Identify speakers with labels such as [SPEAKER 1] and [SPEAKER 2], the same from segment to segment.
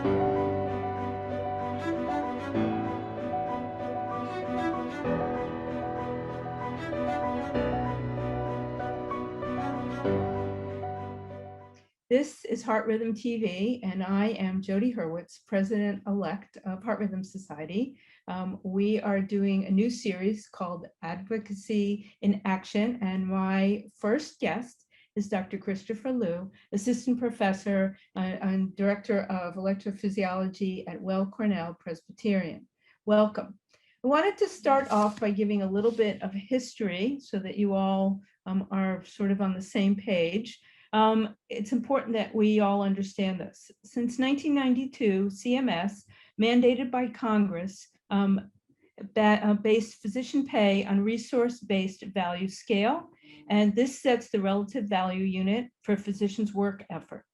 [SPEAKER 1] This is Heart Rhythm TV, and I am Jodie Hurwitz, President-Elect of Heart Rhythm Society. We are doing a new series called Advocacy in Action, and my first guest is Dr. Christopher Liu, Assistant Professor and Director of Electrophysiology at Weill Cornell Presbyterian. Welcome. I wanted to start off by giving a little bit of history so that you all are sort of on the same page. It's important that we all understand this. Since 1992, CMS, mandated by Congress, based physician pay on resource-based value scale, and this sets the relative value unit for physicians' work effort.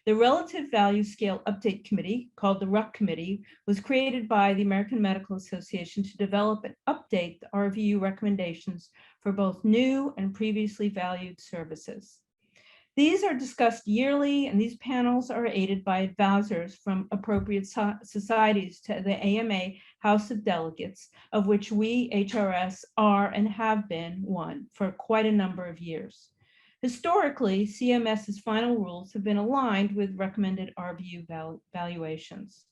[SPEAKER 1] The Relative Value Scale Update Committee, called the RUC Committee, was created by the American Medical Association to develop and update the RVU recommendations for both new and previously valued services. These are discussed yearly, and these panels are aided by advisors from appropriate societies to the AMA House of Delegates, of which we, HRS, are and have been one for quite a number of years. Historically, CMS's final rules have been aligned with recommended RVU valuations.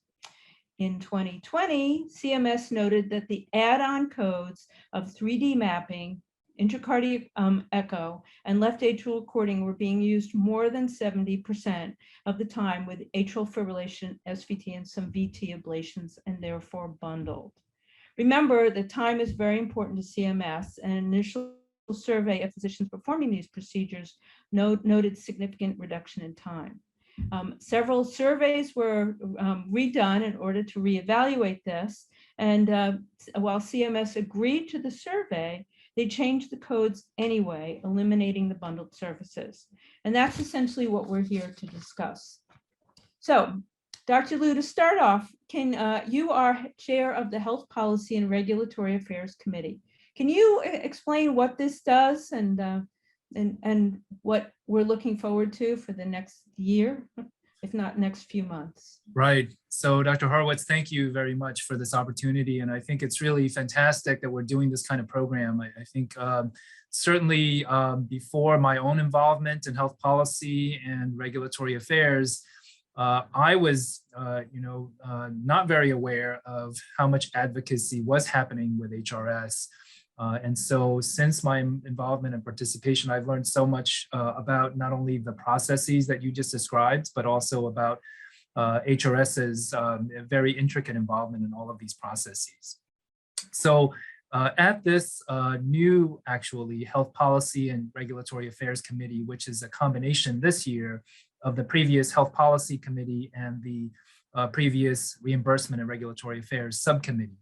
[SPEAKER 1] In 2020, CMS noted that the add-on codes of 3D mapping, intracardiac echo, and left atrial recording were being used more than 70% of the time with atrial fibrillation, SVT, and some VT ablations, and therefore bundled. Remember that time is very important to CMS. An initial survey of physicians performing these procedures noted significant reduction in time. Several surveys were redone in order to reevaluate this, and while CMS agreed to the survey, they changed the codes anyway, eliminating the bundled services. And that's essentially what we're here to discuss. So, Dr. Liu, to start off, you are chair of the Health Policy and Regulatory Affairs Committee. Can you explain what this does and what we're looking forward to for the next year, if not next few months?
[SPEAKER 2] Right. So Dr. Hurwitz, thank you very much for this opportunity. And I think it's really fantastic that we're doing this kind of program. I think certainly before my own involvement in health policy and regulatory affairs, I was, not very aware of how much advocacy was happening with HRS. And so since my involvement and participation, I've learned so much about not only the processes that you just described, but also about HRS's very intricate involvement in all of these processes. So at this new, actually, Health Policy and Regulatory Affairs Committee, which is a combination this year of the previous Health Policy Committee and the previous Reimbursement and Regulatory Affairs Subcommittee.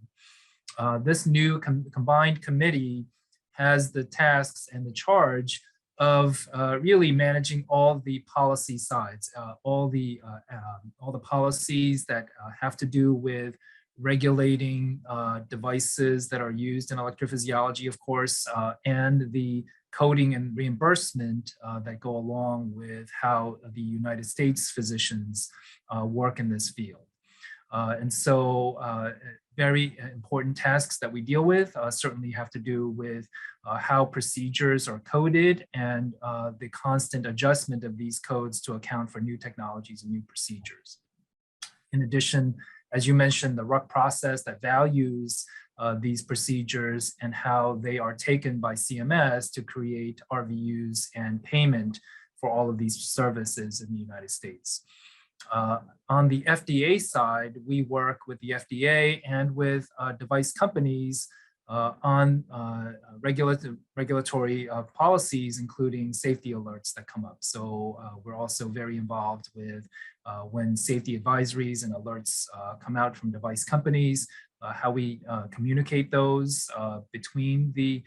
[SPEAKER 2] This new combined committee has the tasks and the charge of really managing all the policy sides, all the policies that have to do with regulating devices that are used in electrophysiology, of course, and the coding and reimbursement that go along with how the United States physicians work in this field. And so very important tasks that we deal with certainly have to do with how procedures are coded and the constant adjustment of these codes to account for new technologies and new procedures. In addition, as you mentioned, the RUC process that values these procedures and how they are taken by CMS to create RVUs and payment for all of these services in the United States. On the FDA side, we work with the FDA and with device companies on regulatory policies, including safety alerts that come up. So we're also very involved with when safety advisories and alerts come out from device companies, how we communicate those between the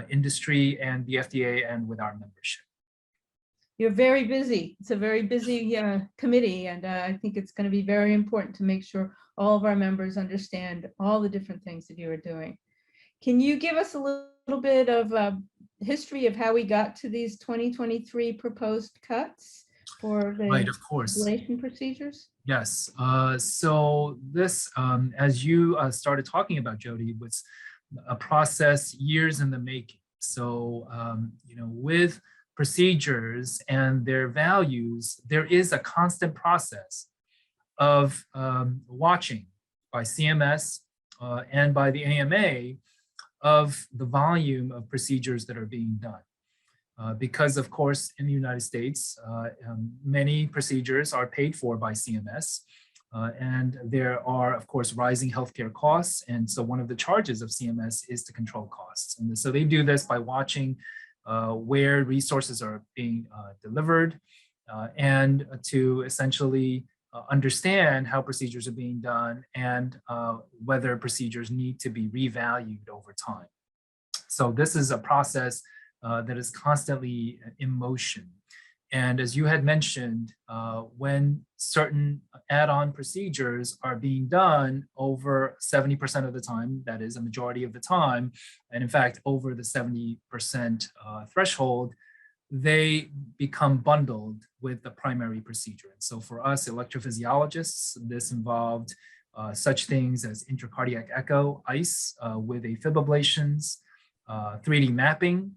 [SPEAKER 2] industry and the FDA and with our membership.
[SPEAKER 1] You're very busy. It's a very busy committee, and I think it's going to be very important to make sure all of our members understand all the different things that you are doing. Can you give us a little bit of history of how we got to these 2023 proposed cuts? for
[SPEAKER 2] Right,
[SPEAKER 1] the
[SPEAKER 2] of course.
[SPEAKER 1] ablation procedures?
[SPEAKER 2] Yes. So this, as you started talking about, Jodie, was a process years in the making. So, with procedures and their values, there is a constant process of watching by CMS and by the AMA of the volume of procedures that are being done. Because of course, in the United States, many procedures are paid for by CMS. And there are, of course, rising healthcare costs. And so one of the charges of CMS is to control costs. And so they do this by watching where resources are being delivered and to essentially understand how procedures are being done and whether procedures need to be revalued over time. So this is a process that is constantly in motion. And as you had mentioned, when certain add-on procedures are being done over 70% of the time, that is a majority of the time, and in fact, over the 70% threshold, they become bundled with the primary procedure. And so for us electrophysiologists, this involved such things as intracardiac echo, ICE, with AFib ablations, 3D mapping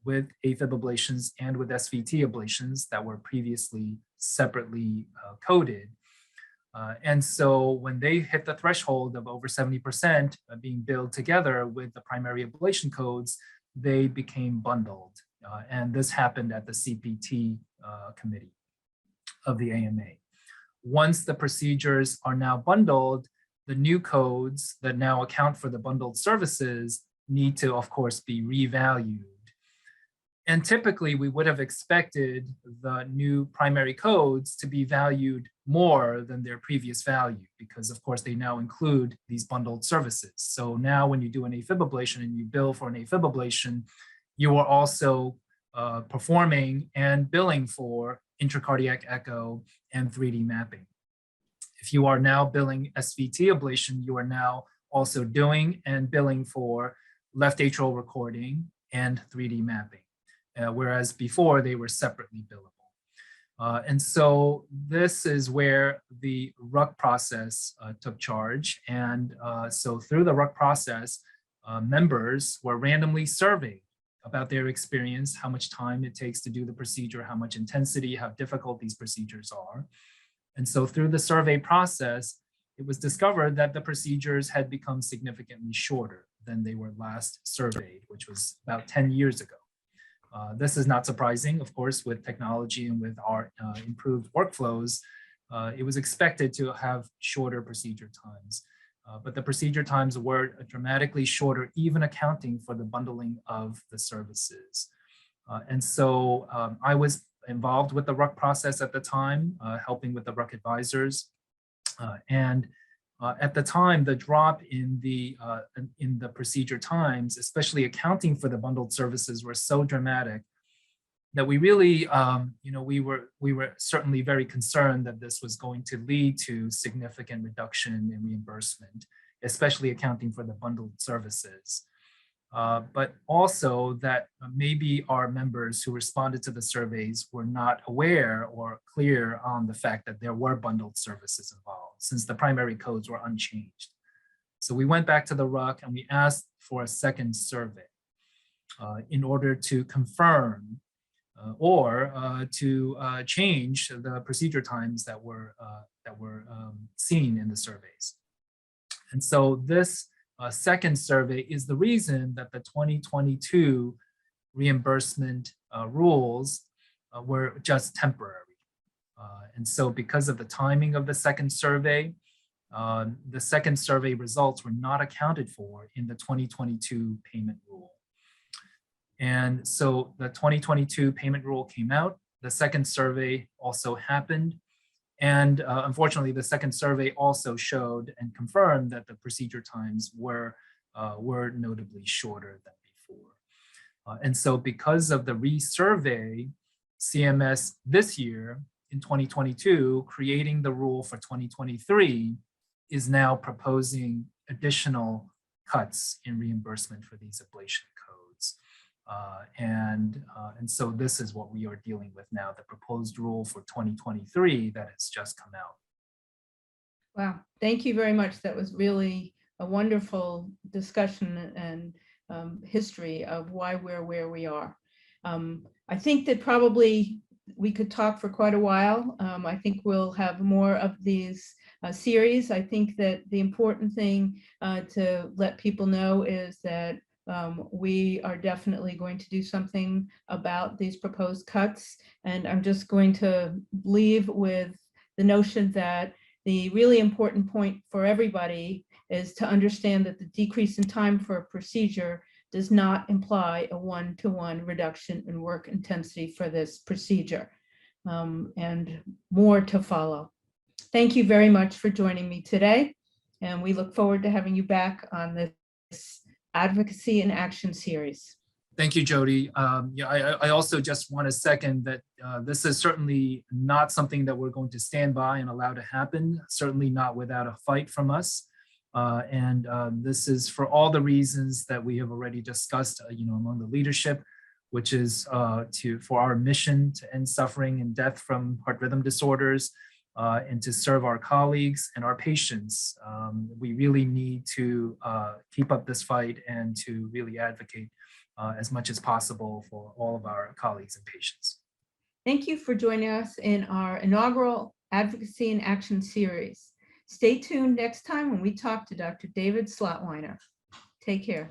[SPEAKER 2] with AFib ablations and with SVT ablations that were previously separately coded. And so when they hit the threshold of over 70% being billed together with the primary ablation codes, they became bundled. And this happened at the CPT committee of the AMA. Once the procedures are now bundled, the new codes that now account for the bundled services need to, of course, be revalued. And typically, we would have expected the new primary codes to be valued more than their previous value because, of course, they now include these bundled services. So now when you do an AFib ablation and you bill for an AFib ablation, you are also performing and billing for intracardiac echo and 3D mapping. If you are now billing SVT ablation, you are now also doing and billing for left atrial recording and 3D mapping, whereas before they were separately billable. And so this is where the RUC process took charge. And so through the RUC process, members were randomly surveyed about their experience, how much time it takes to do the procedure, how much intensity, how difficult these procedures are. And so through the survey process, it was discovered that the procedures had become significantly shorter than they were last surveyed, which was about 10 years ago. This is not surprising, of course, with technology and with our improved workflows. It was expected to have shorter procedure times, but the procedure times were dramatically shorter, even accounting for the bundling of the services. And so I was involved with the RUC process at the time, helping with the RUC advisors. At the time, the drop in the procedure times, especially accounting for the bundled services, were so dramatic that we really, we were certainly very concerned that this was going to lead to significant reduction in reimbursement, especially accounting for the bundled services. But also that maybe our members who responded to the surveys were not aware or clear on the fact that there were bundled services involved since the primary codes were unchanged. So we went back to the RUC and we asked for a second survey in order to confirm or to change the procedure times that were seen in the surveys. And so this second survey is the reason that the 2022 reimbursement rules were just temporary. And so because of the timing of the second survey results were not accounted for in the 2022 payment rule. And so the 2022 payment rule came out, the second survey also happened. And unfortunately, the second survey also showed and confirmed that the procedure times were notably shorter than before. And so because of the resurvey, CMS this year in 2022, creating the rule for 2023, is now proposing additional cuts in reimbursement for these ablation codes. And so this is what we are dealing with now, the proposed rule for 2023 that has just come out.
[SPEAKER 1] Wow, thank you very much. That was really a wonderful discussion and history of why we're where we are. I think that probably we could talk for quite a while. I think we'll have more of these series. I think that the important thing to let people know is that we are definitely going to do something about these proposed cuts. And I'm just going to leave with the notion that the really important point for everybody is to understand that the decrease in time for a procedure does not imply a one-to-one reduction in work intensity for this procedure, and more to follow. Thank you very much for joining me today, and we look forward to having you back on this Advocacy in Action series.
[SPEAKER 2] Thank you, Jodie. Yeah, I also just want to second that this is certainly not something that we're going to stand by and allow to happen, certainly not without a fight from us. This is for all the reasons that we have already discussed, among the leadership, which is for our mission to end suffering and death from heart rhythm disorders, and to serve our colleagues and our patients. We really need to keep up this fight and to really advocate as much as possible for all of our colleagues and patients.
[SPEAKER 1] Thank you for joining us in our inaugural Advocacy in Action series. Stay tuned next time when we talk to Dr. David Slotwiner. Take care.